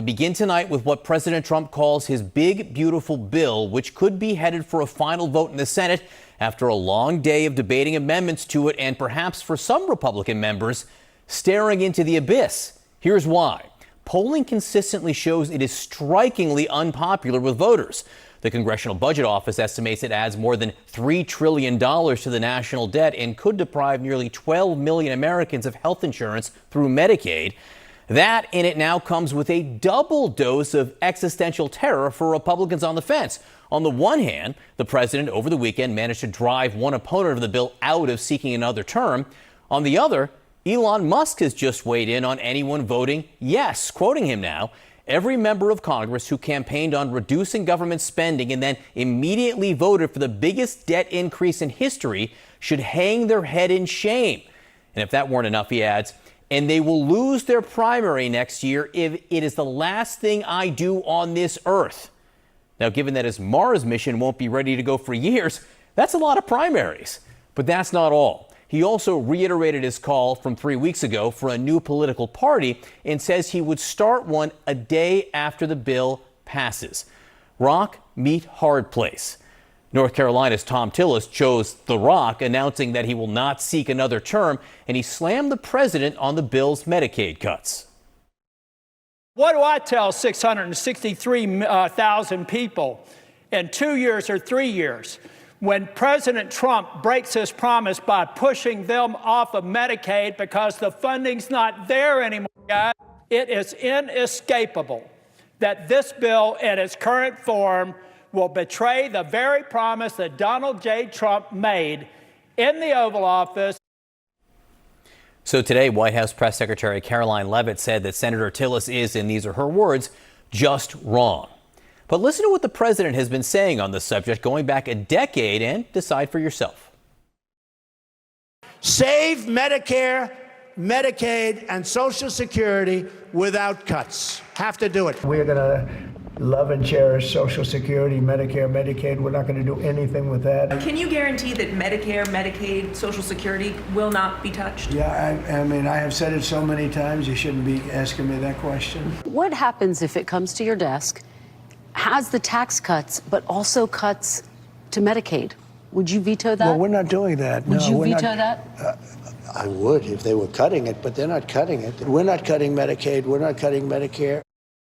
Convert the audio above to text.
We begin tonight with what President Trump calls his big, beautiful bill, which could be headed for a final vote in the Senate after a long day of debating amendments to it and perhaps for some Republican members staring into the abyss. Here's why. Polling consistently shows it is strikingly unpopular with voters. The Congressional Budget Office estimates it adds more than $3 trillion to the national debt and could deprive nearly 12 million Americans of health insurance through Medicaid. That in it now comes with a double dose of existential terror for Republicans on the fence. On the one hand, the president over the weekend managed to drive one opponent of the bill out of seeking another term. On the other, Elon Musk has just weighed in on anyone voting yes, quoting him now. Every member of Congress who campaigned on reducing government spending and then immediately voted for the biggest debt increase in history should hang their head in shame. And if that weren't enough, he adds, and they will lose their primary next year if it is the last thing I do on this earth. Now, given that his Mars mission won't be ready to go for years, that's a lot of primaries. But that's not all. He also reiterated his call from 3 weeks ago for a new political party and says he would start one a day after the bill passes. Rock, meet hard place. North Carolina's Thom Tillis chose The Rock, announcing that he will not seek another term, and he slammed the president on the bill's Medicaid cuts. What do I tell 663,000 people in 2 years or 3 years when President Trump breaks his promise by pushing them off of Medicaid because the funding's not there anymore, guys? It is inescapable that this bill in its current form will betray the very promise that Donald J. Trump made in the Oval Office. So today, White House Press Secretary Karoline Leavitt said that Senator Tillis is, and these are her words, just wrong. But listen to what the president has been saying on the subject going back a decade and decide for yourself. Save Medicare, Medicaid, and Social Security without cuts. Have to do it. We're going to love and cherish Social Security, Medicare, Medicaid. We're not going to do anything with that. Can you guarantee that Medicare, Medicaid, Social Security will not be touched? Yeah, I mean, I have said it so many times, you shouldn't be asking me that question. What happens if it comes to your desk, has the tax cuts, but also cuts to Medicaid? Would you veto that? Well, we're not doing that. Would you veto that? that? I would if they were cutting it, but they're not cutting it. We're not cutting Medicaid. We're not cutting Medicare.